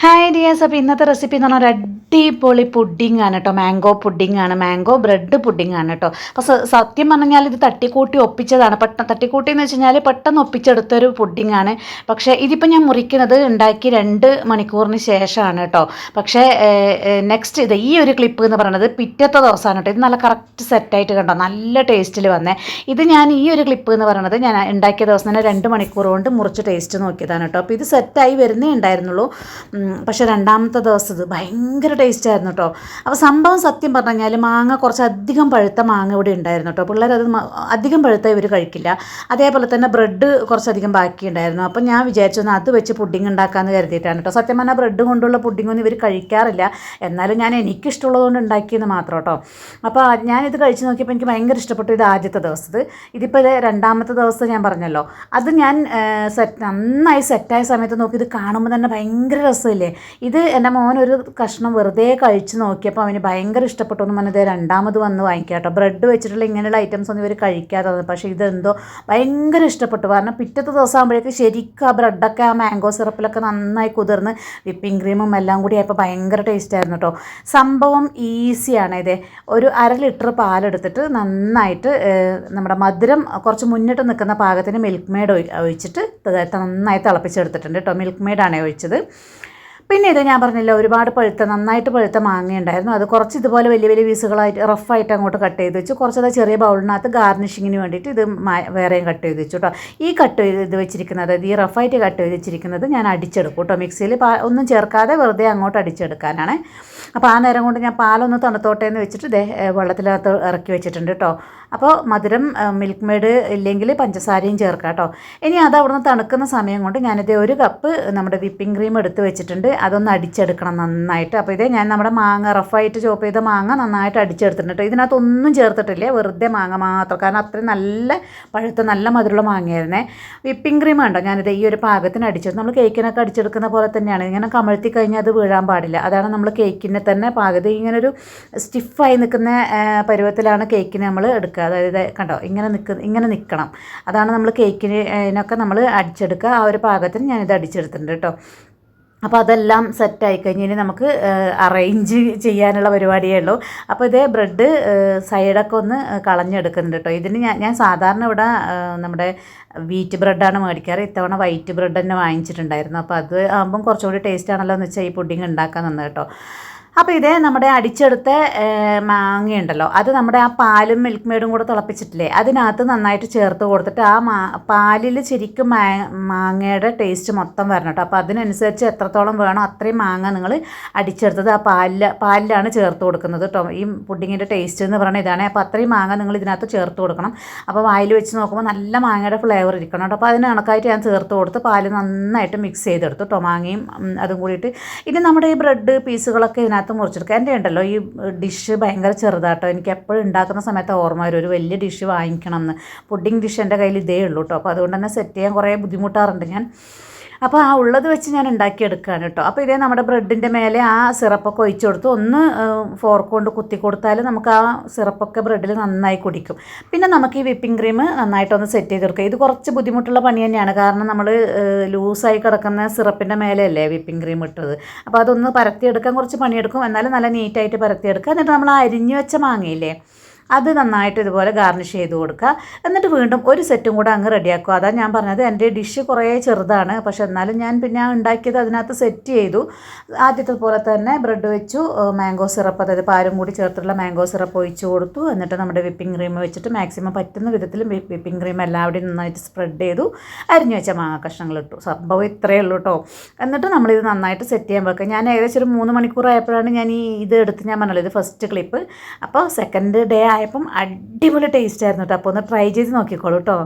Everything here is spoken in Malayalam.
Hi dears. അപ്പോൾ ഇന്നത്തെ റെസിപ്പി എന്ന് പറഞ്ഞാൽ ഒരു അടിപൊളി പുഡിംഗ് ആണ് കേട്ടോ. മാംഗോ പുഡിംഗ് ആണ്, മാംഗോ ബ്രെഡ് പുഡിംഗ് ആണ് കേട്ടോ. അപ്പോൾ സത്യം പറഞ്ഞാൽ ഇത് തട്ടിക്കൂട്ടി ഒപ്പിച്ചതാണ്. തട്ടിക്കൂട്ടി എന്ന് വെച്ച് കഴിഞ്ഞാൽ പെട്ടെന്ന് ഒപ്പിച്ചെടുത്തൊരു പുഡിംഗ് ആണ്. പക്ഷേ ഇതിപ്പോൾ ഞാൻ മുറിക്കുന്നത് ഉണ്ടാക്കി 2 മണിക്കൂറിന് ശേഷമാണ് കേട്ടോ. പക്ഷേ നെക്സ്റ്റ് ഈ ഒരു ക്ലിപ്പ് എന്ന് പറയുന്നത് പിറ്റത്തെ ദിവസമാണ് കേട്ടോ. ഇത് നല്ല കറക്റ്റ് സെറ്റായിട്ട് കണ്ടോ, നല്ല ടേസ്റ്റിൽ വന്നേ. ഇത് ഞാൻ ഈ ഒരു ക്ലിപ്പ് എന്ന് പറയുന്നത് ഞാൻ ഉണ്ടാക്കിയ ദിവസം തന്നെ 2 മണിക്കൂർ കൊണ്ട് മുറിച്ച് ടേസ്റ്റ് നോക്കിയതാണ് കേട്ടോ. അപ്പോൾ ഇത് സെറ്റായി വരുന്നേ ഉണ്ടായിരുന്നുള്ളൂ. പക്ഷേ രണ്ടാമത്തെ ദിവസം ഇത് ഭയങ്കര ടേസ്റ്റായിരുന്നു കേട്ടോ. അപ്പോൾ സംഭവം സത്യം പറഞ്ഞു കഴിഞ്ഞാൽ മാങ്ങ കുറച്ച് അധികം പഴുത്ത മാങ്ങ ഇവിടെ ഉണ്ടായിരുന്നു കേട്ടോ. പിള്ളേരത് അധികം പഴുത്ത ഇവർ കഴിക്കില്ല. അതേപോലെ തന്നെ ബ്രെഡ് കുറച്ചധികം ബാക്കിയുണ്ടായിരുന്നു. അപ്പോൾ ഞാൻ വിചാരിച്ചു അത് വെച്ച് പുഡിംഗ് ഉണ്ടാക്കാമെന്ന് കരുതിയിട്ടാണ് കേട്ടോ. സത്യം പറഞ്ഞാൽ ബ്രെഡ് കൊണ്ടുള്ള പുഡിങ്ങൊന്നും ഇവർ കഴിക്കാറില്ല. എന്നാലും ഞാൻ എനിക്കിഷ്ടമുള്ളതുകൊണ്ട് ഉണ്ടാക്കിയെന്ന് മാത്രം കേട്ടോ. അപ്പോൾ ഞാനിത് കഴിച്ച് നോക്കിയപ്പോൾ എനിക്ക് ഭയങ്കര ഇഷ്ടപ്പെട്ടു. ഇത് ആദ്യത്തെ ദിവസത്ത്. ഇതിപ്പോൾ രണ്ടാമത്തെ ദിവസം ഞാൻ പറഞ്ഞല്ലോ, അത് ഞാൻ നന്നായി സെറ്റായ സമയത്ത് നോക്കി ഇത് കാണുമ്പോൾ തന്നെ ഭയങ്കര രസമില്ലേ. ഇത് എൻ്റെ മോനൊരു കഷ്ണം വെറുതെ കഴിച്ച് നോക്കിയപ്പോൾ അവന് ഭയങ്കര ഇഷ്ടപ്പെട്ടു എന്ന് പറഞ്ഞത് രണ്ടാമത് വന്ന് വാങ്ങിക്കുക കേട്ടോ. ബ്രെഡ് വെച്ചിട്ടുള്ള ഇങ്ങനെയുള്ള ഐറ്റംസ് ഒന്നും ഇവർ കഴിക്കാത്തത്. പക്ഷേ ഇതെന്തോ ഭയങ്കര ഇഷ്ടപ്പെട്ടു. കാരണം പിറ്റത്തെ ദിവസം ആകുമ്പോഴേക്ക് ശരിക്കും ആ ബ്രെഡൊക്കെ ആ മാംഗോ സിറപ്പിലൊക്കെ നന്നായി കുതിർന്ന് വിപ്പിംഗ് ക്രീമും എല്ലാം കൂടി ആയപ്പോൾ ഭയങ്കര ടേസ്റ്റ് ആയിരുന്നു കേട്ടോ. സംഭവം ഈസിയാണ്. ഇത് ഒരു 1/2 ലിറ്റർ പാലെടുത്തിട്ട് നന്നായിട്ട് നമ്മുടെ മധുരം കുറച്ച് മുന്നിട്ട് നിൽക്കുന്ന പാകത്തിന് മിൽക്ക് മെയ്ഡ് ഒഴിച്ചിട്ട് നന്നായി തിളപ്പിച്ചെടുത്തിട്ടുണ്ട് കേട്ടോ. മിൽക്ക് മെയ്ഡാണ് ഒഴിച്ചത്. പിന്നെ ഇത് ഞാൻ പറഞ്ഞില്ല, ഒരുപാട് നന്നായിട്ട് പഴുത്ത മാങ്ങയുണ്ടായിരുന്നു. അത് കുറച്ച് ഇതുപോലെ വലിയ വലിയ പീസുകളായിട്ട് റഫായിട്ട് അങ്ങോട്ട് കട്ട് ചെയ്ത് വെച്ചു. കുറച്ചത് ചെറിയ ബൗളിനകത്ത് ഗാർണിഷിങ്ങിന് വേണ്ടിയിട്ട് ഇത് വേറെയും കട്ട് ചെയ്ത് വെച്ചു കേട്ടോ. ഈ കട്ട് ചെയ്ത് വെച്ചിരിക്കുന്നത്, അതായത് ഈ റഫായിട്ട് കട്ട് ചെയ്ത് വെച്ചിരിക്കുന്നത് ഞാൻ അടിച്ചെടുക്കും കേട്ടോ. മിക്സിയിൽ ഒന്നും ചേർക്കാതെ വെറുതെ അങ്ങോട്ട് അടിച്ചെടുക്കാനാണ്. അപ്പോൾ ആ നേരം കൊണ്ട് ഞാൻ പാലൊന്ന് തണുത്തോട്ടെ എന്ന് വെച്ചിട്ട് വെള്ളത്തിനകത്ത് ഇറക്കി വെച്ചിട്ടുണ്ട് കേട്ടോ. അപ്പോൾ മധുരം മിൽക്ക് മെയ്ഡ് ഇല്ലെങ്കിൽ പഞ്ചസാരയും ചേർക്കാം കേട്ടോ. ഇനി അത് അവിടെ നിന്ന് തണുക്കുന്ന സമയം കൊണ്ട് ഞാനിത് 1 കപ്പ് നമ്മുടെ വിപ്പിംഗ് ക്രീം എടുത്ത് വെച്ചിട്ടുണ്ട്. അതൊന്ന് അടിച്ചെടുക്കണം നന്നായിട്ട്. അപ്പോൾ ഇതേ ഞാൻ നമ്മുടെ മാങ്ങ റഫായിട്ട് ചോപ്പ് ചെയ്ത മാങ്ങ നന്നായിട്ട് അടിച്ചെടുത്തിട്ടുണ്ട് കേട്ടോ. ഇതിനകത്തൊന്നും ചേർത്തിട്ടില്ല, വെറുതെ മാങ്ങ മാത്രം. കാരണം അത്രയും നല്ല പഴുത്ത നല്ല മധുരമുള്ള മാങ്ങയായിരുന്നേ. വിപ്പിംഗ് ക്രീം ഉണ്ടോ, ഞാനിത് ഈ ഒരു പാകത്തിന് അടിച്ചെടുത്തു. നമ്മൾ കേക്കിനൊക്കെ അടിച്ചെടുക്കുന്ന പോലെ തന്നെയാണ്. ഇങ്ങനെ കമഴ്ത്തി കഴിഞ്ഞാൽ അത് വീഴാൻ പാടില്ല. അതാണ് നമ്മൾ കേക്കിനെ തന്നെ പാകത. ഇങ്ങനൊരു സ്റ്റിഫായി നിൽക്കുന്ന പരുവത്തിലാണ് കേക്കിന് നമ്മൾ എടുക്കുക. അതായത് കണ്ടോ, ഇങ്ങനെ നിൽക്കണം. അതാണ് നമ്മൾ കേക്കിനൊക്കെ നമ്മൾ അടിച്ചെടുക്കുക. ആ ഒരു പാകത്തിന് ഞാനിത് അടിച്ചെടുത്തിട്ടുണ്ട് കേട്ടോ. അപ്പോൾ അതെല്ലാം സെറ്റായി കഴിഞ്ഞാൽ നമുക്ക് അറേഞ്ച് ചെയ്യാനുള്ള പരിപാടിയേ ഉള്ളൂ. അപ്പോൾ ഇതേ ബ്രെഡ് സൈഡൊക്കെ ഒന്ന് കളഞ്ഞെടുക്കുന്നുണ്ട് കേട്ടോ. ഇതിന് ഞാൻ സാധാരണ ഇവിടെ നമ്മുടെ വീറ്റ് ബ്രെഡാണ് മേടിക്കാറ്. ഇത്തവണ വൈറ്റ് ബ്രെഡ് തന്നെ വാങ്ങിച്ചിട്ടുണ്ടായിരുന്നു. അപ്പോൾ അത് ആകുമ്പം കുറച്ചുകൂടി ടേസ്റ്റ് ആണല്ലോ എന്ന് വെച്ചാൽ ഈ പുഡിങ് ഉണ്ടാക്കാൻ നിന്ന് കേട്ടോ. അപ്പോൾ ഇതേ നമ്മുടെ അടിച്ചെടുത്ത മാങ്ങയുണ്ടല്ലോ, അത് നമ്മുടെ ആ പാലും മിൽക്ക് മെയ്ഡും കൂടെ തിളപ്പിച്ചിട്ടില്ലേ, അതിനകത്ത് നന്നായിട്ട് ചേർത്ത് കൊടുത്തിട്ട് ആ പാലിൽ ശരിക്കും മാങ്ങയുടെ ടേസ്റ്റ് മൊത്തം വരണം കേട്ടോ. അപ്പോൾ അതിനനുസരിച്ച് എത്രത്തോളം വേണോ അത്രയും മാങ്ങ നിങ്ങൾ അടിച്ചെടുത്തത് ആ പാലിലാണ് ചേർത്ത് കൊടുക്കുന്നത് കേട്ടോ. ഈ പുഡിങ്ങിൻ്റെ ടേസ്റ്റ് എന്ന് പറയുന്നത് ഇതാണ്. അപ്പോൾ അത്രയും മാങ്ങ നിങ്ങൾ ഇതിനകത്ത് ചേർത്ത് കൊടുക്കണം. അപ്പോൾ വായിൽ വെച്ച് നോക്കുമ്പോൾ നല്ല മാങ്ങയുടെ ഫ്ലേവർ ഇരിക്കണം കേട്ടോ. അപ്പോൾ അതിന് കണക്കായിട്ട് ഞാൻ ചേർത്ത് കൊടുത്ത് പാല് നന്നായിട്ട് മിക്സ് ചെയ്തെടുത്തു കേട്ടോ, മാങ്ങയും അതും കൂടിയിട്ട്. ഇനി നമ്മുടെ ഈ ബ്രെഡ് പീസുകളൊക്കെ ഇതിനകത്ത് മുറിച്ചെടുക്കുക. എൻ്റെ ഉണ്ടല്ലോ ഈ ഡിഷ് ഭയങ്കര ചെറുതാട്ടോ. എനിക്ക് എപ്പോഴും ഉണ്ടാക്കുന്ന സമയത്ത് ഓർമ്മ വരും ഒരു വലിയ ഡിഷ് വാങ്ങിക്കണം എന്ന്. പുഡിംഗ് ഡിഷ് എൻ്റെ കയ്യിൽ ഇതേ ഉള്ളൂ കേട്ടോ. അപ്പോൾ അതുകൊണ്ട് തന്നെ സെറ്റ് ചെയ്യാൻ കുറേ ബുദ്ധിമുട്ടാറുണ്ട് ഞാൻ. അപ്പോൾ ആ ഉള്ളത് വെച്ച് ഞാൻ ഉണ്ടാക്കിയെടുക്കുകയാണ് കേട്ടോ. അപ്പോൾ ഇതേ നമ്മുടെ ബ്രെഡിൻ്റെ മേലെ ആ സിറപ്പൊക്കെ ഒഴിച്ചു കൊടുത്ത് ഒന്ന് ഫോർക്ക് കൊണ്ട് കുത്തി കൊടുത്താൽ നമുക്ക് ആ സിറപ്പൊക്കെ ബ്രെഡിൽ നന്നായി കുടിക്കും. പിന്നെ നമുക്ക് ഈ വിപ്പിംഗ് ക്രീം നന്നായിട്ടൊന്ന് സെറ്റ് ചെയ്തെടുക്കുക. ഇത് കുറച്ച് ബുദ്ധിമുട്ടുള്ള പണി തന്നെയാണ്. കാരണം നമ്മൾ ലൂസായി കിടക്കുന്ന സിറപ്പിൻ്റെ മേലെയല്ലേ വിപ്പിംഗ് ക്രീം ഇട്ടത്. അപ്പോൾ അതൊന്ന് പരത്തിയെടുക്കാൻ കുറച്ച് പണിയെടുക്കും. എന്നാലും നല്ല നീറ്റായിട്ട് പരത്തിയെടുക്കുക. എന്നിട്ട് നമ്മൾ അരിഞ്ഞു വെച്ച മാങ്ങയില്ലേ, അത് നന്നായിട്ട് ഇതുപോലെ ഗാർണിഷ് ചെയ്ത് കൊടുക്കുക. എന്നിട്ട് വീണ്ടും ഒരു സെറ്റും കൂടെ അങ്ങ് റെഡിയാക്കുക. അതാണ് ഞാൻ പറഞ്ഞത്, എൻ്റെ ഡിഷ് കുറേ ചെറുതാണ്. പക്ഷെ എന്നാലും ഞാൻ പിന്നെ ഉണ്ടാക്കിയത് അതിനകത്ത് സെറ്റ് ചെയ്തു. ആദ്യത്തെ പോലെ തന്നെ ബ്രെഡ് വെച്ചു, മാംഗോ സിറപ്പ്, അതായത് പാലും കൂടി ചേർത്തിട്ടുള്ള മാംഗോ സിറപ്പ് ഒഴിച്ചു കൊടുത്തു. എന്നിട്ട് നമ്മുടെ വിപ്പിംഗ് ക്രീം വെച്ചിട്ട് മാക്സിമം പറ്റുന്ന വിധത്തിൽ വിപ്പിംഗ് ക്രീം എല്ലാവരുടെയും നന്നായിട്ട് സ്പ്രെഡ് ചെയ്തു. അരിഞ്ഞു വെച്ച മാങ്ങ കഷ്ണങ്ങൾ ഇട്ടു. സംഭവം ഇത്രയേ ഉള്ളൂ കേട്ടോ. എന്നിട്ട് നമ്മളിത് നന്നായിട്ട് സെറ്റ് ചെയ്യാൻ വെക്കുക. ഞാൻ ഏകദേശം ഒരു 3 മണിക്കൂറായപ്പോഴാണ് ഞാൻ ഇത് എടുത്ത്, ഞാൻ പറഞ്ഞല്ലോ ഇത് ഫസ്റ്റ് ക്ലിപ്പ്. അപ്പോൾ സെക്കൻഡ് ഡേ ആയപ്പം അടിപൊളി ടേസ്റ്റ് ആയിരുന്നു കേട്ടോ. അപ്പോൾ ഒന്ന് ട്രൈ ചെയ്ത് നോക്കിക്കോളൂ കേട്ടോ.